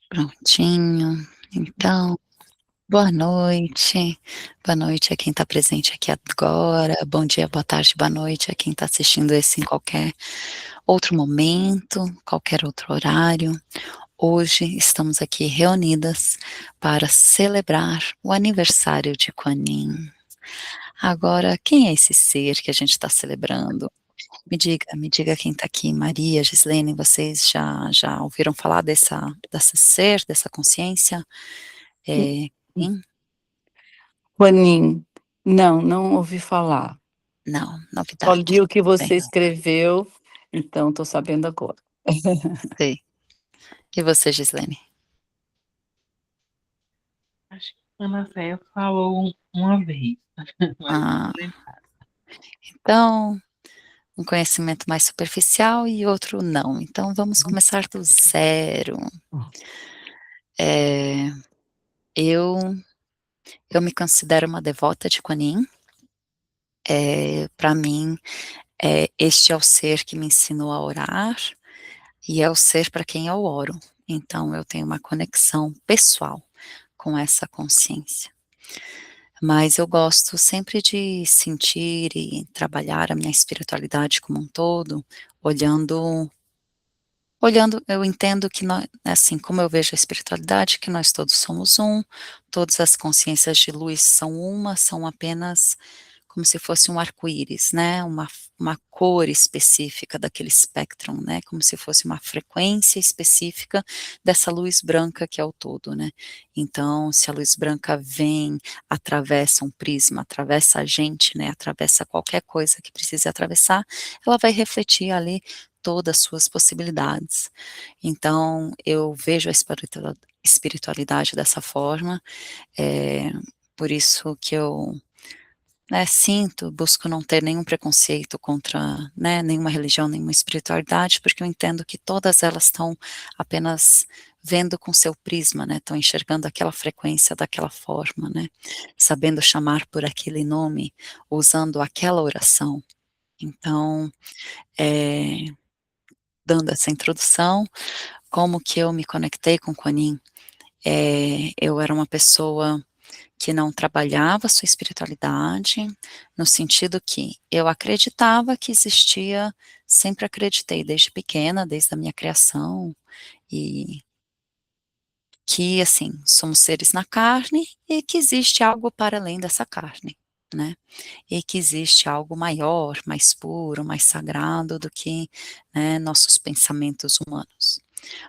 Prontinho. Então, boa noite. Boa noite a quem está presente aqui agora. Bom dia, boa tarde, boa noite a quem está assistindo esse em qualquer outro momento, qualquer outro horário. Hoje estamos aqui reunidas para celebrar o aniversário de Kuan Yin. Agora, quem é esse ser que a gente está celebrando? Me diga quem está aqui, Maria, Gislene, vocês já ouviram falar dessa ser, dessa consciência? Sim? Juanim, não ouvi falar. Não, Só novidade. li o que Bem, você escreveu, então estou sabendo agora. sei. E você, Gislene? Acho que a Ana Zéia falou uma vez, mas não Ah, vou lembrar. então, um conhecimento mais superficial e outro não. Então, vamos começar do zero. É, eu, eu me considero uma devota de Kuan Yin. Para mim, este é o ser que me ensinou a orar e é o ser para quem eu oro. Então, eu tenho uma conexão pessoal com essa consciência. Mas eu gosto sempre de sentir e trabalhar a minha espiritualidade como um todo, olhando, eu entendo que nós, assim como eu vejo a espiritualidade, que nós todos somos um, todas as consciências de luz são uma, são apenas como se fosse um arco-íris, né, uma cor específica daquele espectro, né, como se fosse uma frequência específica dessa luz branca que é o todo, né. Então, se a luz branca vem, atravessa um prisma, atravessa a gente, né, atravessa qualquer coisa que precise atravessar, ela vai refletir ali todas as suas possibilidades. Então, eu vejo a espiritualidade dessa forma, é por isso que eu, né, busco não ter nenhum preconceito contra, né, nenhuma religião, nenhuma espiritualidade, porque eu entendo que todas elas estão apenas vendo com seu prisma, né, estão enxergando aquela frequência daquela forma, né, sabendo chamar por aquele nome, usando aquela oração. Então, eh, dando essa introdução, como que eu me conectei com Kuan Yin? Eu era uma pessoa que não trabalhava sua espiritualidade, no sentido que eu acreditava que existia, sempre acreditei desde pequena, desde a minha criação, e que, assim, somos seres na carne e que existe algo para além dessa carne, né, e que existe algo maior, mais puro, mais sagrado do que, né, nossos pensamentos humanos.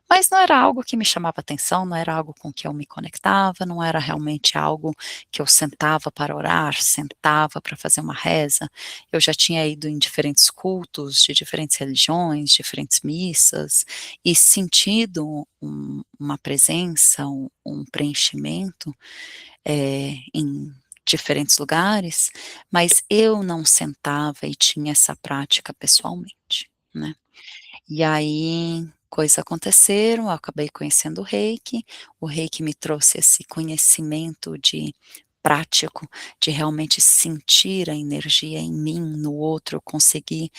Mas não era algo que me chamava atenção, não era algo com que eu me conectava, não era realmente algo que eu sentava para orar, sentava para fazer uma reza. Eu já tinha ido em diferentes cultos de diferentes religiões, diferentes missas, e sentido uma presença, um preenchimento, em diferentes lugares, mas eu não sentava e tinha essa prática pessoalmente, né. E aí, coisas aconteceram, eu acabei conhecendo o Reiki me trouxe esse conhecimento de prático, de realmente sentir a energia em mim, no outro, conseguir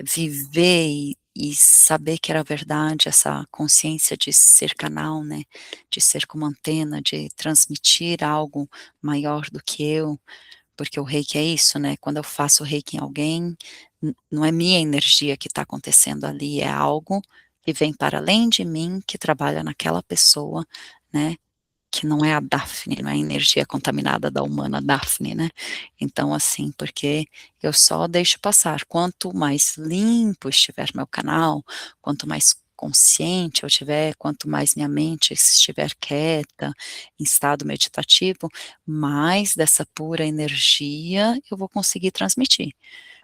viver e saber que era verdade, essa consciência de ser canal, né, de ser como antena, de transmitir algo maior do que eu, porque o reiki é isso, né, quando eu faço reiki em alguém, não é minha energia que está acontecendo ali, é algo que vem para além de mim, que trabalha naquela pessoa, né, que não é a Daphne, não é a energia contaminada da humana Daphne, né. Então, assim, porque eu só deixo passar, quanto mais limpo estiver meu canal, quanto mais consciente eu tiver, quanto mais minha mente estiver quieta, em estado meditativo, mais dessa pura energia eu vou conseguir transmitir.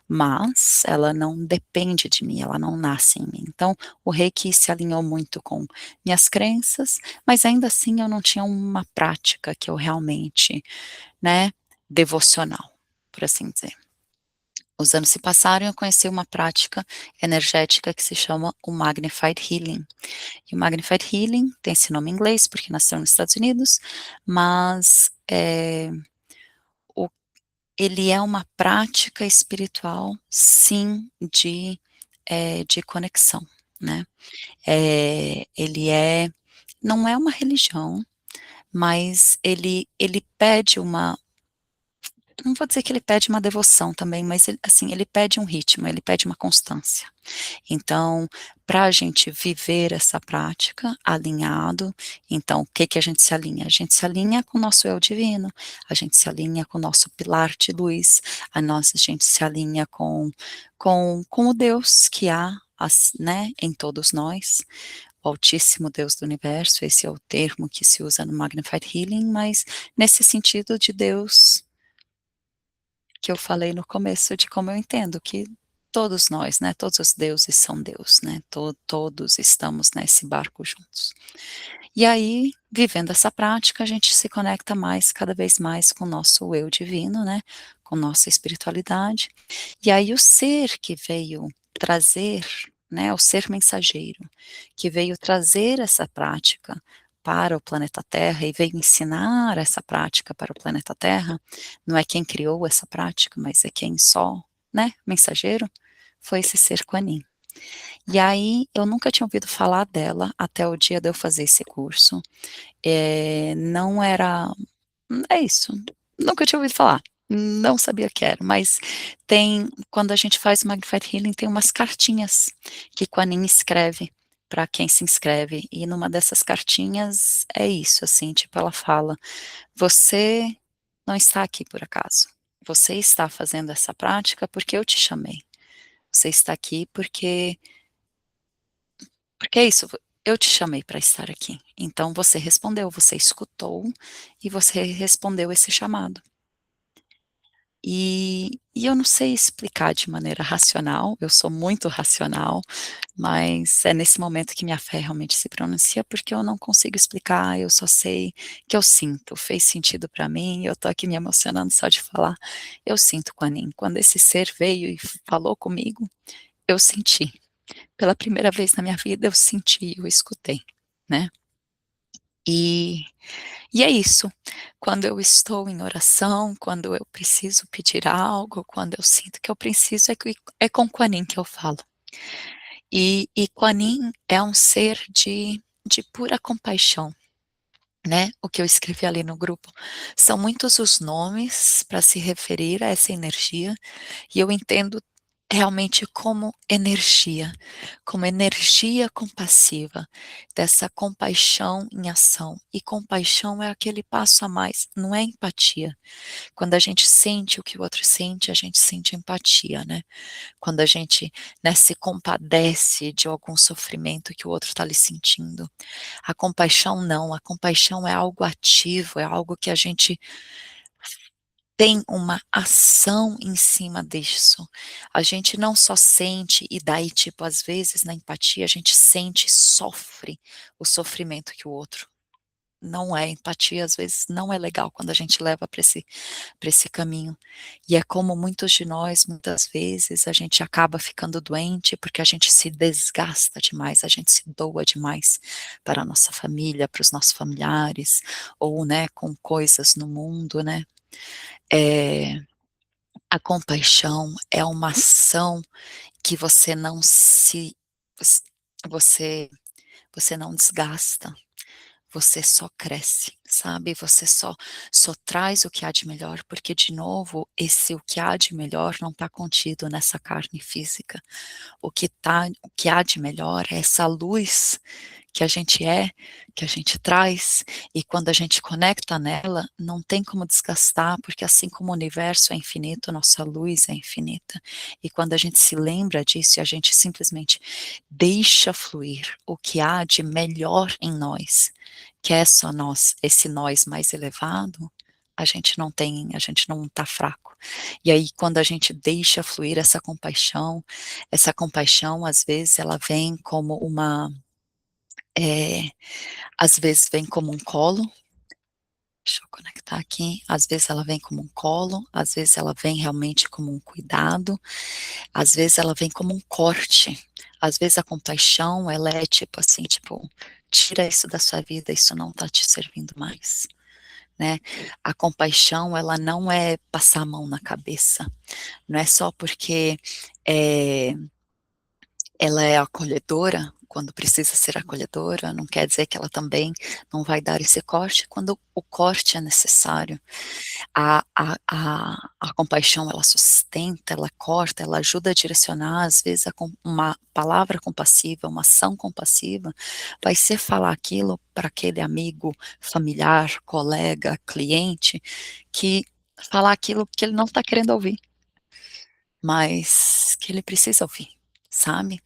Mas ela não depende de mim, ela não nasce em mim. Então, o reiki se alinhou muito com minhas crenças, mas ainda assim eu não tinha uma prática que eu realmente, né, devocional, por assim dizer. Os anos se passaram e eu conheci uma prática energética que se chama o Magnified Healing. E o Magnified Healing tem esse nome em inglês, porque nasceu nos Estados Unidos, mas, o ele é uma prática espiritual, sim, de de conexão, né. Ele não é uma religião, mas ele pede uma, não vou dizer que ele pede uma devoção também, mas ele, assim, ele pede um ritmo, ele pede uma constância. Então, para a gente viver essa prática alinhado, então o que que a gente se alinha? A gente se alinha com o nosso eu divino, a gente se alinha com o nosso pilar de luz, a gente se alinha com o Deus que há, né, em todos nós, o Altíssimo Deus do Universo, esse é o termo que se usa no Magnified Healing, mas nesse sentido de Deus que eu falei no começo, de como eu entendo que todos nós, né, todos os deuses são Deus, né, todos estamos nesse barco juntos. E aí, vivendo essa prática, a gente se conecta mais, cada vez mais com o nosso eu divino, né, com nossa espiritualidade. E aí o ser que veio trazer, né, o ser mensageiro, que veio trazer essa prática para o planeta Terra e veio ensinar essa prática para o planeta Terra, não é quem criou essa prática, mas é quem só, né, mensageiro, foi esse ser Kuan Yin. E aí, eu nunca tinha ouvido falar dela até o dia de eu fazer esse curso. Não era, é isso, nunca tinha ouvido falar, não sabia que era, mas tem, quando a gente faz o Magnified Healing, tem umas cartinhas que Kuan Yin escreve para quem se inscreve, e numa dessas cartinhas é isso, assim, tipo, ela fala: "Você não está aqui por acaso, você está fazendo essa prática porque eu te chamei, você está aqui porque é isso, eu te chamei para estar aqui, então você respondeu, você escutou e você respondeu esse chamado". E eu não sei explicar de maneira racional, eu sou muito racional, mas é nesse momento que minha fé realmente se pronuncia, porque eu não consigo explicar, eu só sei que eu sinto, fez sentido para mim, eu tô aqui me emocionando só de falar, eu sinto Kuan Yin, quando esse ser veio e falou comigo, eu senti, pela primeira vez na minha vida eu senti, eu escutei, né. E e é isso, quando eu estou em oração, quando eu preciso pedir algo, quando eu sinto que eu preciso, é com Kuan Yin que eu falo. E Kuan Yin é um ser de pura compaixão, né, o que eu escrevi ali no grupo, são muitos os nomes para se referir a essa energia, e eu entendo realmente como energia compassiva, dessa compaixão em ação, e compaixão é aquele passo a mais, não é empatia. Quando a gente sente o que o outro sente, a gente sente empatia, né. Quando a gente, né, se compadece de algum sofrimento que o outro está ali sentindo. A compaixão não, a compaixão é algo ativo, é algo que a gente tem uma ação em cima disso. A gente não só sente e daí, tipo, às vezes na empatia a gente sente e sofre o sofrimento que o outro não é, empatia às vezes não é legal quando a gente leva para esse caminho. E é como muitos de nós, muitas vezes, a gente acaba ficando doente, porque a gente se desgasta demais, a gente se doa demais para a nossa família, para os nossos familiares, ou, né, com coisas no mundo, né. Eh, a compaixão é uma ação que você não se você você não desgasta. Você só cresce, sabe, você só traz o que há de melhor, porque de novo, esse o que há de melhor não está contido nessa carne física. O que há de melhor é essa luz que a gente é, que a gente traz, e quando a gente conecta nela, não tem como desgastar, porque assim como o universo é infinito, nossa luz é infinita. E quando a gente se lembra disso e a gente simplesmente deixa fluir o que há de melhor em nós, que é só nós, esse nós mais elevado, a gente não está fraco. E aí quando a gente deixa fluir essa compaixão às vezes ela vem como uma, às vezes vem como um colo, deixa eu conectar aqui, às vezes ela vem como um colo, às vezes ela vem realmente como um cuidado, às vezes ela vem como um corte, às vezes a compaixão ela é tipo assim, tipo, tira isso da sua vida, isso não está te servindo mais, né. A compaixão ela não é passar a mão na cabeça, não é só porque, eh ela é acolhedora quando precisa ser acolhedora, não quer dizer que ela também não vai dar esse corte quando o corte é necessário. A compaixão, ela sustenta, ela corta, ela ajuda a direcionar, às vezes uma palavra compassiva, uma ação compassiva, vai ser falar aquilo para aquele amigo, familiar, colega, cliente, que falar aquilo que ele não está querendo ouvir, mas que ele precisa ouvir, sabe.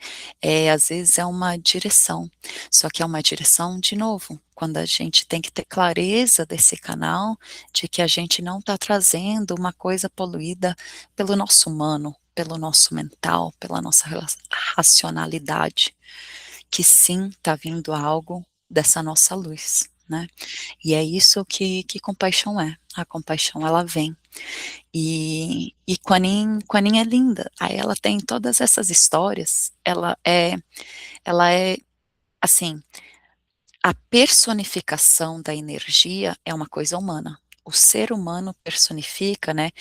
Às vezes é uma direção, só que é uma direção, de novo, quando a gente tem que ter clareza desse canal, de que a gente não está trazendo uma coisa poluída pelo nosso humano, pelo nosso mental, pela nossa racionalidade, que sim, está vindo algo dessa nossa luz, né. E é isso que compaixão é, a compaixão ela vem. E Kuan Yin é linda, aí ela tem todas essas histórias, ela é, assim, a personificação da energia é uma coisa humana. O ser humano personifica, né,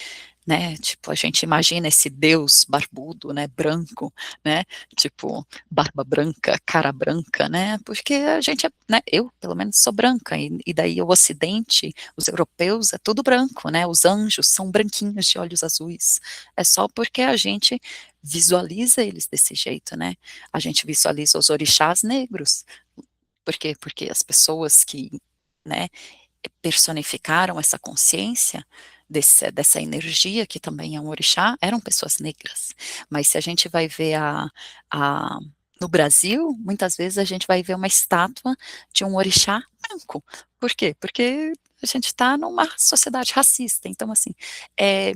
tipo, a gente imagina esse Deus barbudo, né, branco, né, tipo, barba branca, cara branca, né, porque a gente é, né, eu pelo menos sou branca, e daí o ocidente, os europeus, é tudo branco, né, os anjos são branquinhos de olhos azuis, é só porque a gente visualiza eles desse jeito, né, a gente visualiza os orixás negros, por quê? Porque as pessoas que, né, personificaram essa consciência dessa energia que também é um orixá, eram pessoas negras. Mas se a gente vai ver a no Brasil, muitas vezes a gente vai ver uma estátua de um orixá branco. Por quê? Porque a gente está numa sociedade racista. Então, assim, eh,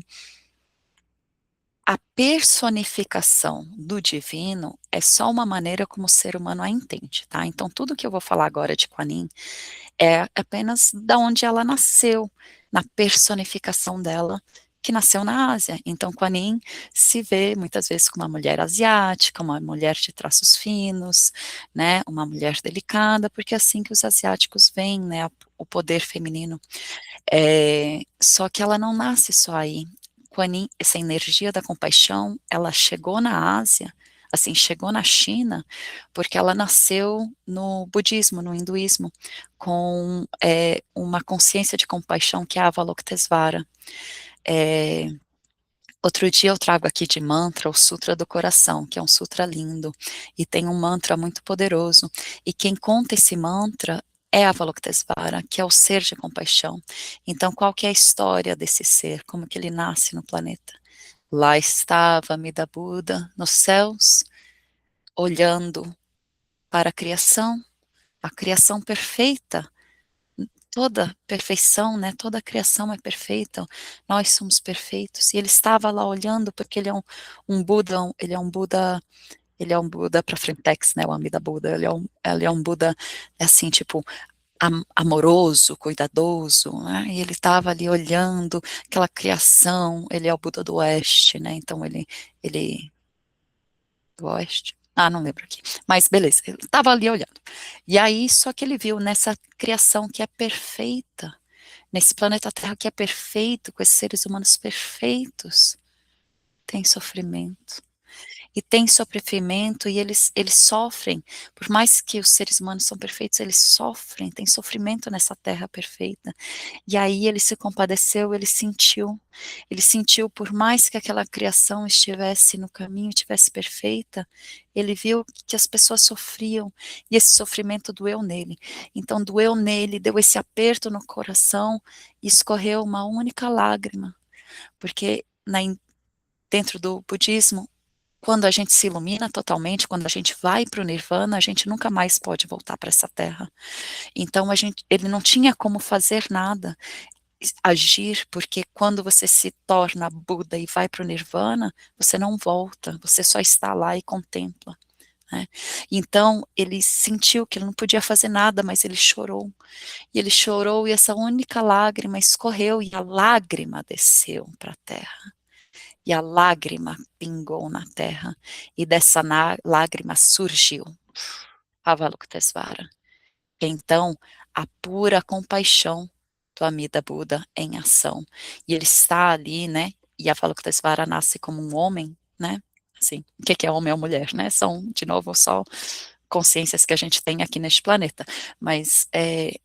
a personificação do divino é só uma maneira como o ser humano a entende, tá? Então, tudo que eu vou falar agora de Kuan Yin é apenas da onde ela nasceu, na personificação dela, que nasceu na Ásia. Então, Kuan Yin se vê muitas vezes como uma mulher asiática, uma mulher de traços finos, né, uma mulher delicada, porque é assim que os asiáticos veem, né, o poder feminino. Só que ela não nasce só aí. Kuan Yin, essa energia da compaixão, ela chegou na Ásia, assim, chegou na China, porque ela nasceu no budismo, no hinduísmo, com uma consciência de compaixão que é a Avalokitesvara. Eh, Outro dia eu trago aqui de mantra o Sutra do Coração, que é um sutra lindo, e tem um mantra muito poderoso, e quem conta esse mantra é a Avalokitesvara, que é o ser de compaixão. Então, qual que é a história desse ser? Como que ele nasce no planeta? Lá estava Amida Buda, nos céus, olhando para a criação perfeita, toda perfeição, né, toda a criação é perfeita, nós somos perfeitos, e ele estava lá olhando, porque ele é um Buda, ele é um Buda para frentex, né, o Amida Buda, ele é um Buda, assim, tipo, amoroso, cuidadoso, né, e ele estava ali olhando aquela criação, ele é o Buda do Oeste, né, então ele do Oeste? Ah, não lembro aqui. Mas beleza, ele estava ali olhando. E aí, só que ele viu nessa criação que é perfeita, nesse planeta Terra que é perfeito, com esses seres humanos perfeitos, tem sofrimento. E tem sofrimento e eles sofrem, por mais que os seres humanos são perfeitos, eles sofrem, tem sofrimento nessa terra perfeita. E aí ele se compadeceu, ele sentiu por mais que aquela criação estivesse no caminho, estivesse perfeita, ele viu que as pessoas sofriam, e esse sofrimento doeu nele. Então doeu nele, deu esse aperto no coração, e escorreu uma única lágrima, porque dentro do budismo, quando a gente se ilumina totalmente, quando a gente vai para o nirvana, a gente nunca mais pode voltar para essa terra. Então ele não tinha como fazer nada, agir, porque quando você se torna Buda e vai para o nirvana, você não volta, você só está lá e contempla, né. Então ele sentiu que ele não podia fazer nada, mas ele chorou e essa única lágrima escorreu e a lágrima desceu para a terra. E a lágrima pingou na terra, e dessa lágrima surgiu Avalokitesvara, que então a pura compaixão do Amida Buda em ação. E ele está ali, né, e Avalokitesvara nasce como um homem, né, assim, o que é homem ou mulher, né? São, de novo, só consciências que a gente tem aqui neste planeta, mas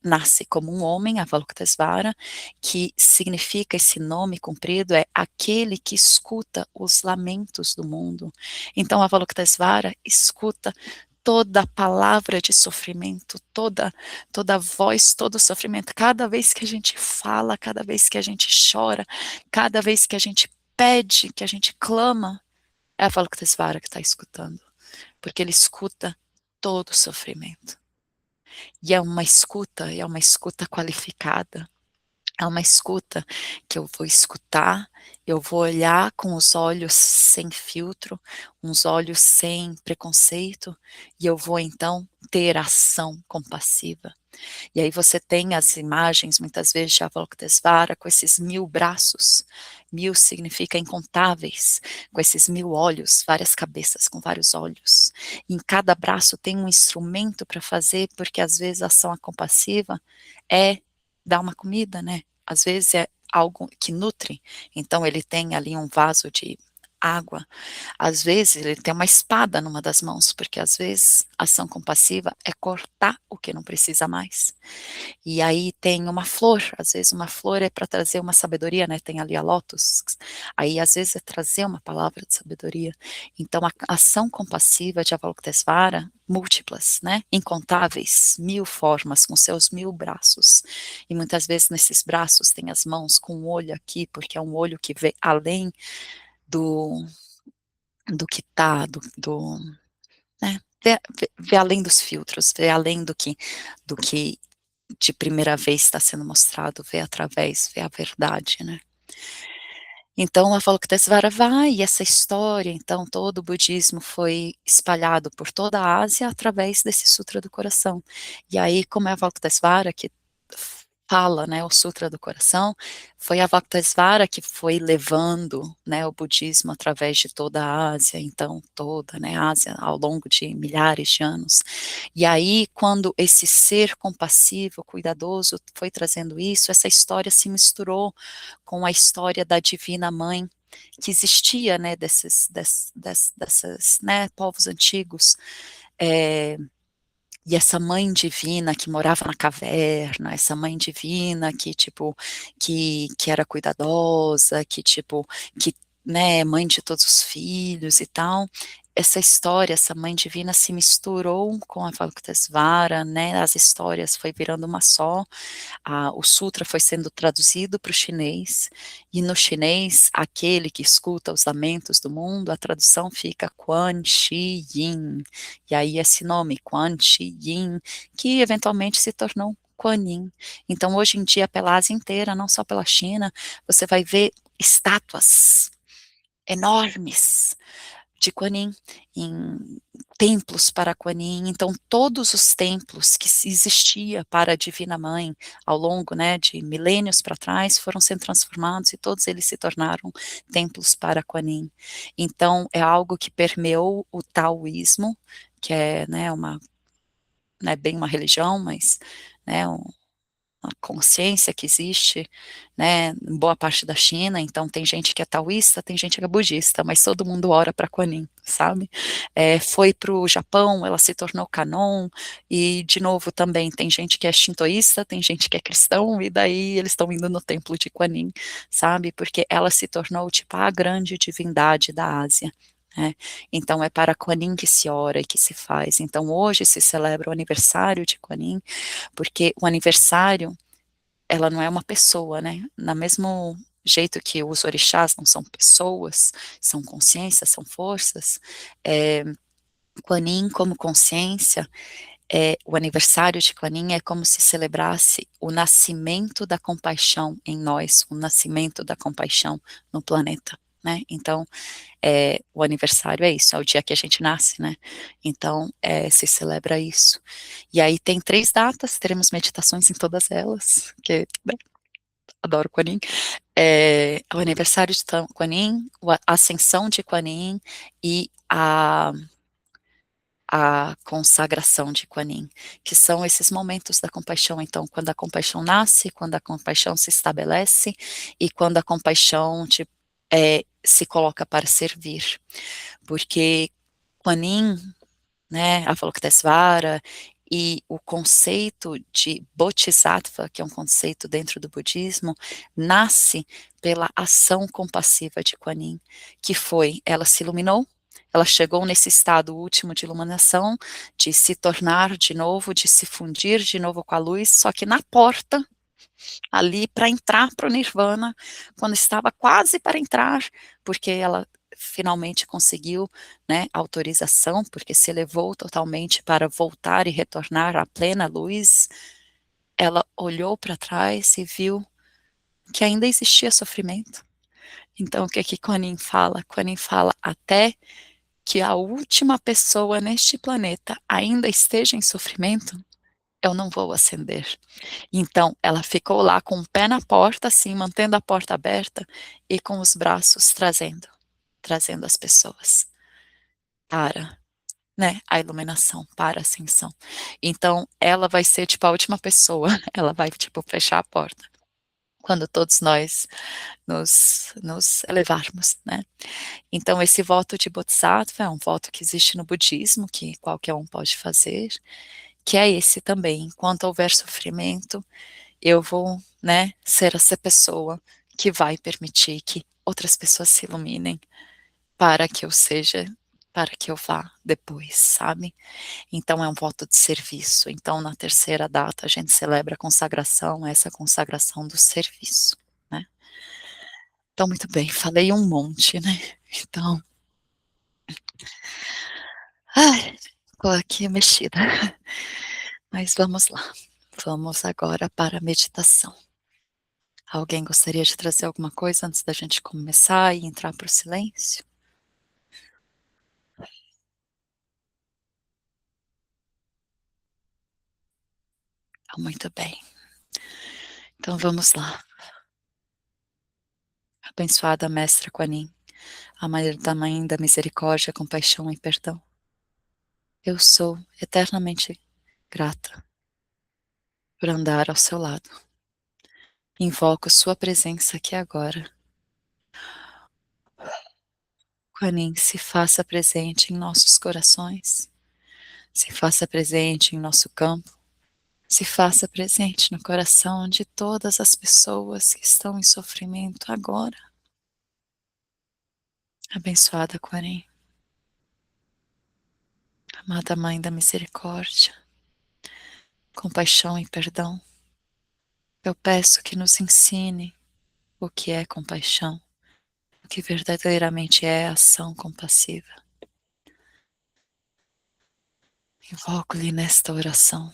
nasce como um homem, Avalokitesvara, que significa, esse nome comprido, é aquele que escuta os lamentos do mundo. Então, Avalokitesvara escuta toda palavra de sofrimento, toda voz, todo sofrimento, cada vez que a gente fala, cada vez que a gente chora, cada vez que a gente pede, que a gente clama, é Avalokitesvara que está escutando, porque ele escuta todo o sofrimento. E é uma escuta qualificada, é uma escuta que eu vou escutar, eu vou olhar com os olhos sem filtro, uns olhos sem preconceito, e eu vou então ter ação compassiva. E aí você tem as imagens, muitas vezes, de Avalokitesvara com esses 1000 braços. 1000 significa incontáveis, com esses 1000 olhos, várias cabeças com vários olhos. E em cada braço tem um instrumento para fazer, porque às vezes a ação compassiva é dar uma comida, né? Às vezes é algo que nutre. Então ele tem ali um vaso de água. Às vezes ele tem uma espada numa das mãos, porque às vezes a ação compassiva é cortar o que não precisa mais. E aí tem uma flor, às vezes uma flor é para trazer uma sabedoria, né? Tem ali a lótus. Aí às vezes é trazer uma palavra de sabedoria. Então a ação compassiva de Avalokitesvara, múltiplas, né? Incontáveis, 1000 formas, com seus 1000 braços. E muitas vezes nesses braços tem as mãos com um olho aqui, porque é um olho que vê além do que tá, né, vê além dos filtros, vê além do que de primeira vez está sendo mostrado, vê através, vê a verdade, né. Então, Avalokitesvara vai, e essa história, então, todo o budismo foi espalhado por toda a Ásia através desse Sutra do Coração. E aí, como é Avalokitesvara que fala, né, o Sutra do Coração, foi Avalokitesvara que foi levando, né, o budismo através de toda a Ásia, então, toda, né, a Ásia, ao longo de milhares de anos. E aí, quando esse ser compassivo, cuidadoso, foi trazendo isso, essa história se misturou com a história da Divina Mãe, que existia, né, dessas, né, povos antigos, e essa mãe divina que morava na caverna, essa mãe divina que, tipo, que era cuidadosa, que, tipo, que, né, mãe de todos os filhos e tal, essa história, essa mãe divina se misturou com a Avalokitesvara, né, as histórias foi virando uma só, o sutra foi sendo traduzido para o chinês, e no chinês, aquele que escuta os lamentos do mundo, a tradução fica Quan Chi Yin, e aí esse nome, Quan Chi Yin, que eventualmente se tornou Kuan Yin. Então, hoje em dia, pela Ásia inteira, não só pela China, você vai ver estátuas enormes de Kuan Yin, em templos para Kuan Yin. Então todos os templos que existia para a Divina Mãe ao longo, né, de milênios para trás foram sendo transformados e todos eles se tornaram templos para Kuan Yin. Então é algo que permeou o taoísmo, que é, né, não é bem uma religião, mas, né, a consciência que existe, né, em boa parte da China. Então tem gente que é taoísta, tem gente que é budista, mas todo mundo ora para Kuan Yin, sabe? Foi para o Japão, ela se tornou Kanon, e de novo também tem gente que é shintoísta, tem gente que é cristão, e daí eles estão indo no templo de Kuan Yin, sabe? Porque ela se tornou tipo a grande divindade da Ásia. Então é para Kuan Yin que se ora e que se faz. Então hoje se celebra o aniversário de Kuan Yin, porque o aniversário, ela não é uma pessoa, né, na mesmo jeito que os orixás não são pessoas, são consciências, são forças, Kuan Yin como consciência, o aniversário de Kuan Yin é como se celebrasse o nascimento da compaixão em nós, o nascimento da compaixão no planeta, né, então, o aniversário é isso, é o dia que a gente nasce, né, então, se celebra isso. E aí tem 3 datas, teremos meditações em todas elas, que, né, adoro Kuan Yin, o aniversário de Kuan Yin, a ascensão de Kuan Yin e a consagração de Kuan Yin, que são esses momentos da compaixão. Então, quando a compaixão nasce, quando a compaixão se estabelece, e quando a compaixão, tipo, se coloca para servir, porque Kuan Yin, né, Avalokitesvara, e o conceito de Bodhisattva, que é um conceito dentro do budismo, nasce pela ação compassiva de Kuan Yin, que foi, ela se iluminou, ela chegou nesse estado último de iluminação, de se tornar de novo, de se fundir de novo com a luz, só que na porta, ali para entrar para o Nirvana, quando estava quase para entrar, porque ela finalmente conseguiu, né, autorização, porque se elevou totalmente para voltar e retornar à plena luz, ela olhou para trás e viu que ainda existia sofrimento. Então, o que que Kuan Yin fala? Kuan Yin fala, até que a última pessoa neste planeta ainda esteja em sofrimento, eu não vou ascender. Então, ela ficou lá com o pé na porta, assim, mantendo a porta aberta e com os braços trazendo as pessoas para, né, a iluminação, para a ascensão. Então, ela vai ser, tipo, a última pessoa, ela vai, tipo, fechar a porta, quando todos nós nos elevarmos, né. Então, esse voto de Bodhisattva é um voto que existe no budismo, que qualquer um pode fazer, que é esse também, enquanto houver sofrimento, eu vou, né, ser essa pessoa que vai permitir que outras pessoas se iluminem para que eu seja, para que eu vá depois, sabe? Então é um voto de serviço. Então na terceira data a gente celebra a consagração, essa consagração do serviço, né? Então muito bem, falei um monte, né? Então, ai, tô aqui mexida. Mas vamos lá. Vamos agora para a meditação. Alguém gostaria de trazer alguma coisa antes da gente começar e entrar para o silêncio? Ah, muito bem. Então vamos lá. Abençoada Mestra Kuan Yin, a Mãe da Misericórdia, Compaixão e Perdão. Eu sou eternamente grata por andar ao seu lado. Invoco sua presença aqui agora. Kuan Yin, se faça presente em nossos corações, se faça presente em nosso campo, se faça presente no coração de todas as pessoas que estão em sofrimento agora. Abençoada Kuan Yin, amada Mãe da Misericórdia, compaixão e perdão, eu peço que nos ensine o que é compaixão, o que verdadeiramente é ação compassiva. Invoco-lhe nesta oração.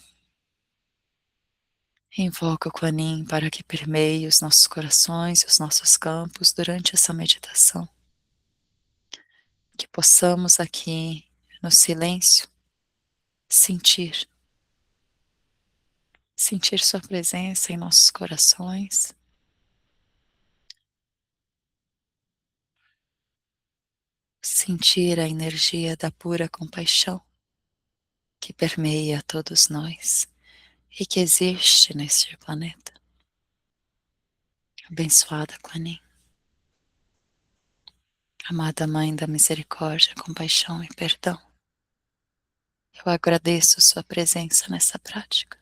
Invoco o Kuan Yin para que permeie os nossos corações e os nossos campos durante essa meditação. Que possamos aqui, no silêncio, sentir sua presença em nossos corações, sentir a energia da pura compaixão que permeia todos nós e que existe neste planeta. Abençoada Kuan Yin, amada Mãe da Misericórdia, Compaixão e Perdão, eu agradeço sua presença nessa prática.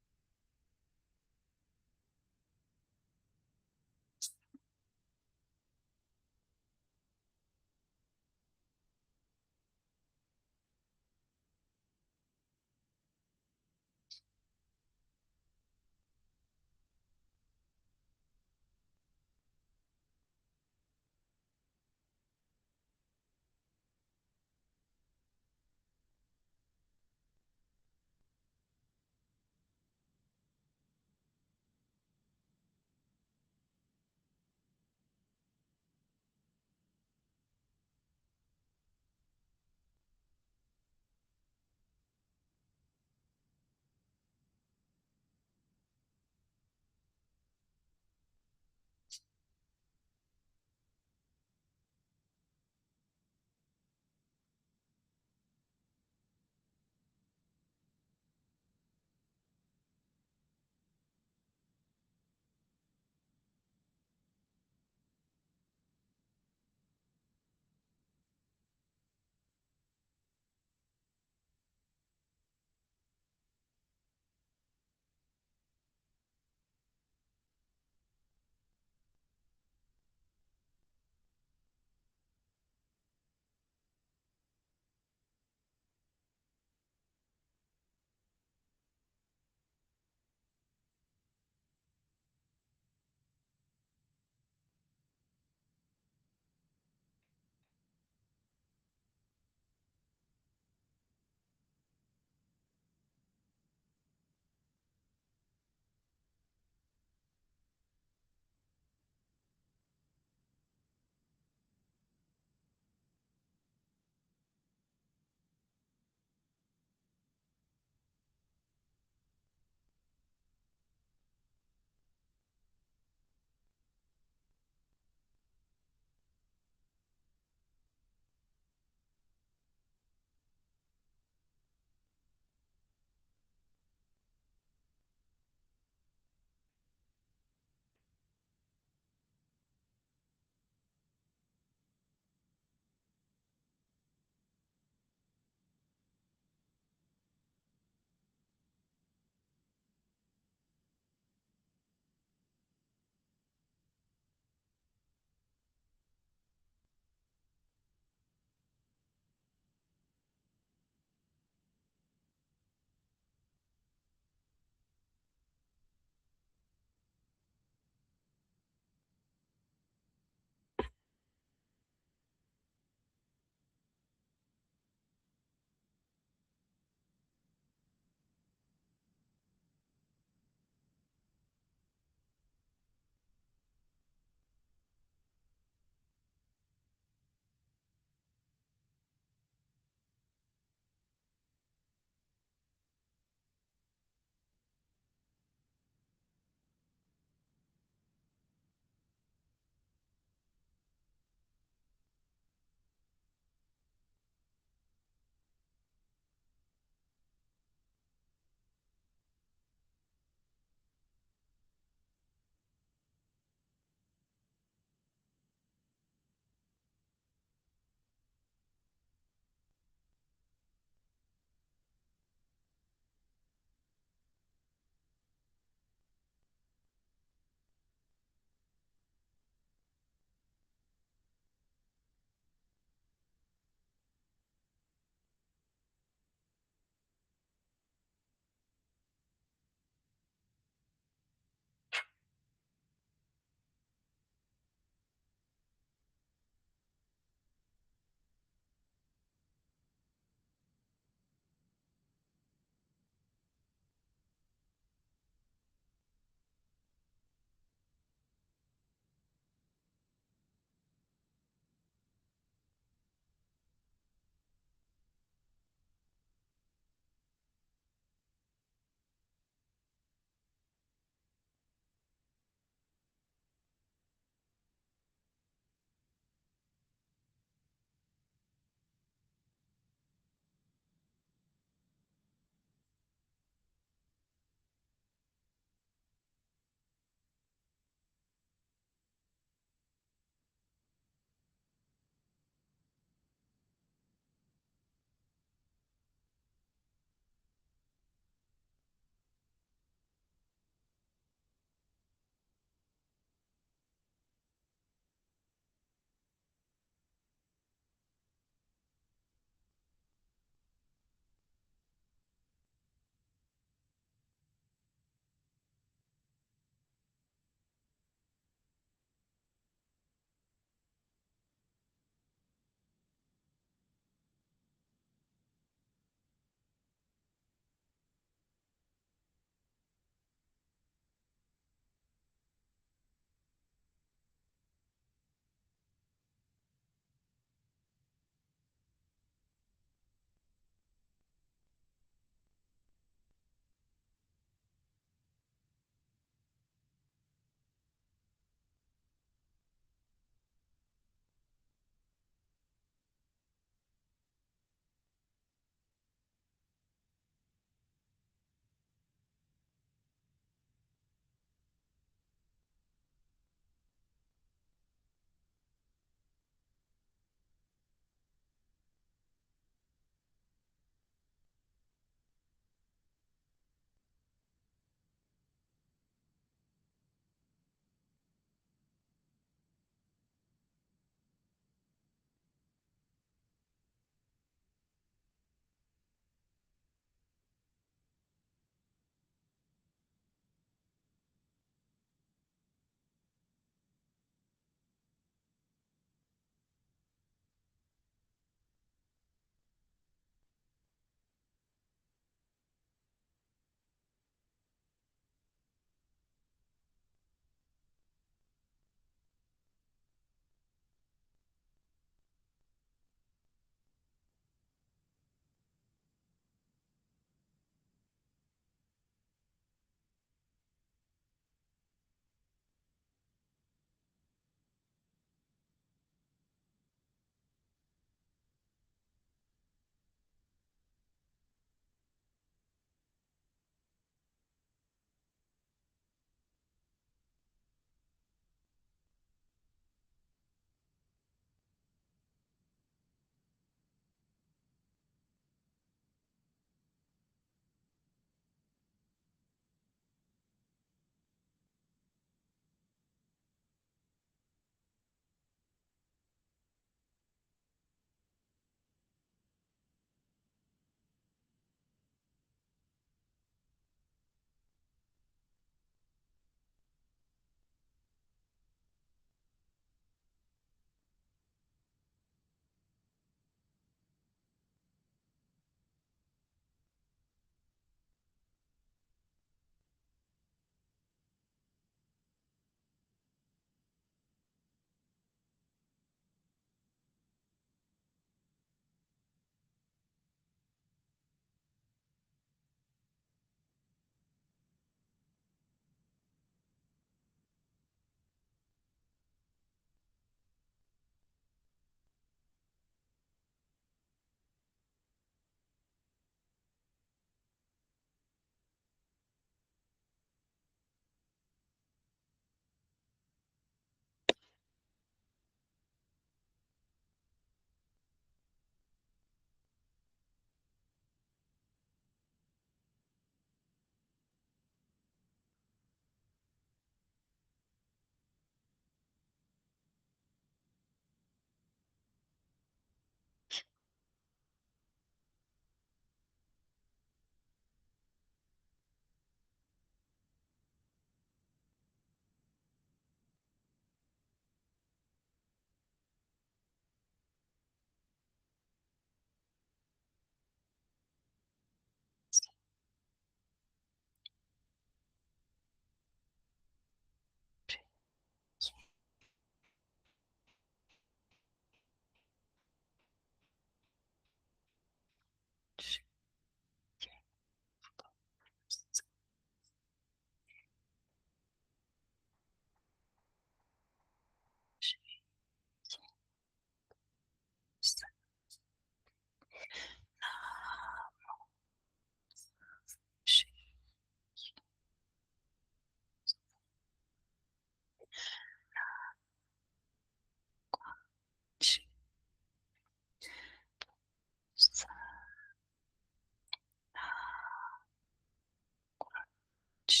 Namo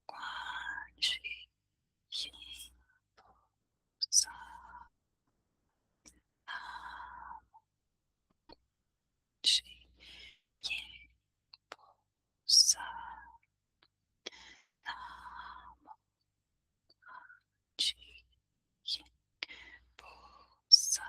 Quan Shin Pusa. Namo Quan Shin Pusa. Namo Quan Shin Pusa.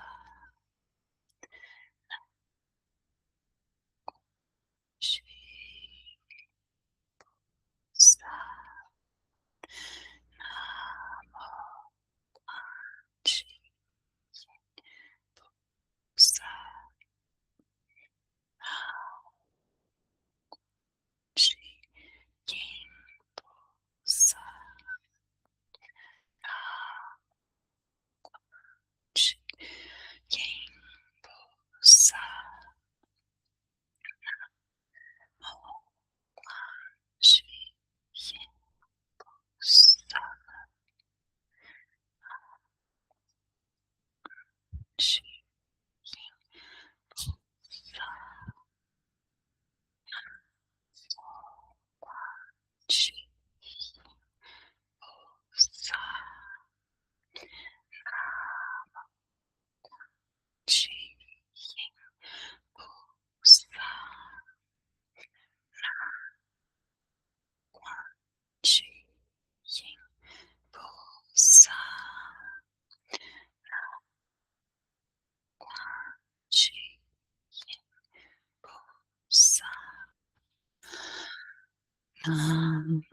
Namo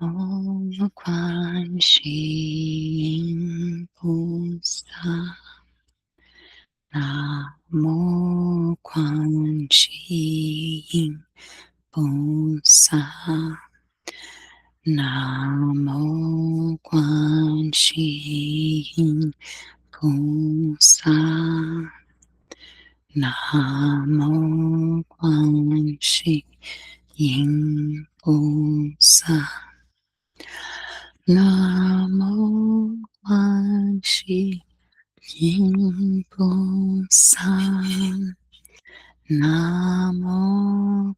Quan Shin Pusa. Namo Quan Shin Pusa. Namo Quan Shin Pusa. Namo Quan Shin Pusa. Namo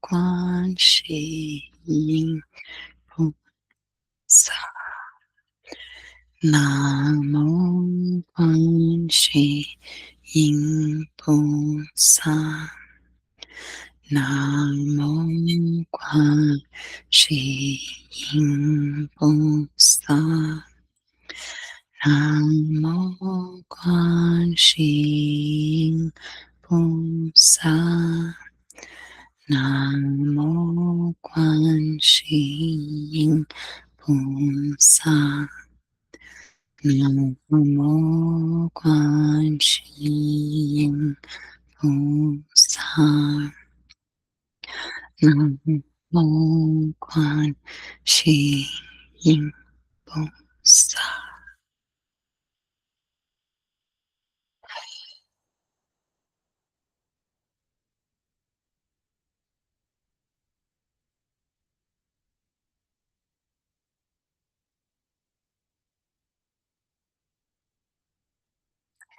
Quan Shin Pusa. Namo Quan Shin Pusa. Namo Quan Shin Pusa. Namo Quan Shin Pusa. Namo Quan Shin Pusa.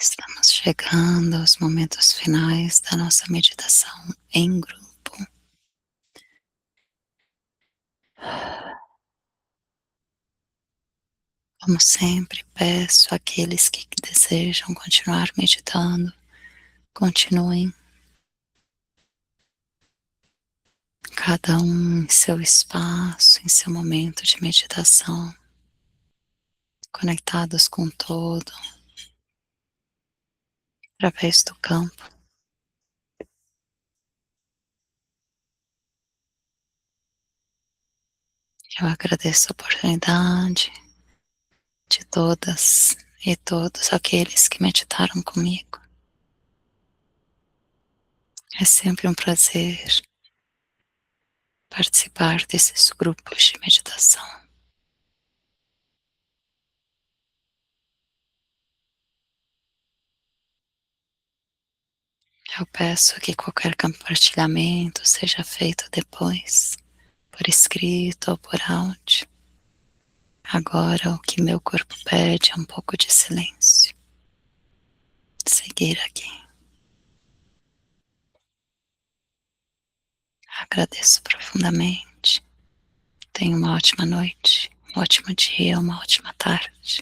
Estamos chegando aos momentos finais da nossa meditação em grupo. Como sempre, peço àqueles que desejam continuar meditando, continuem. Cada um em seu espaço, em seu momento de meditação, conectados com o todo, através do campo. Eu agradeço a oportunidade de todas e todos aqueles que meditaram comigo. É sempre um prazer participar desses grupos de meditação. Eu peço que qualquer compartilhamento seja feito depois, por escrito ou por áudio. Agora o que meu corpo pede é um pouco de silêncio. Seguir aqui. Agradeço profundamente. Tenha uma ótima noite, um ótimo dia, uma ótima tarde.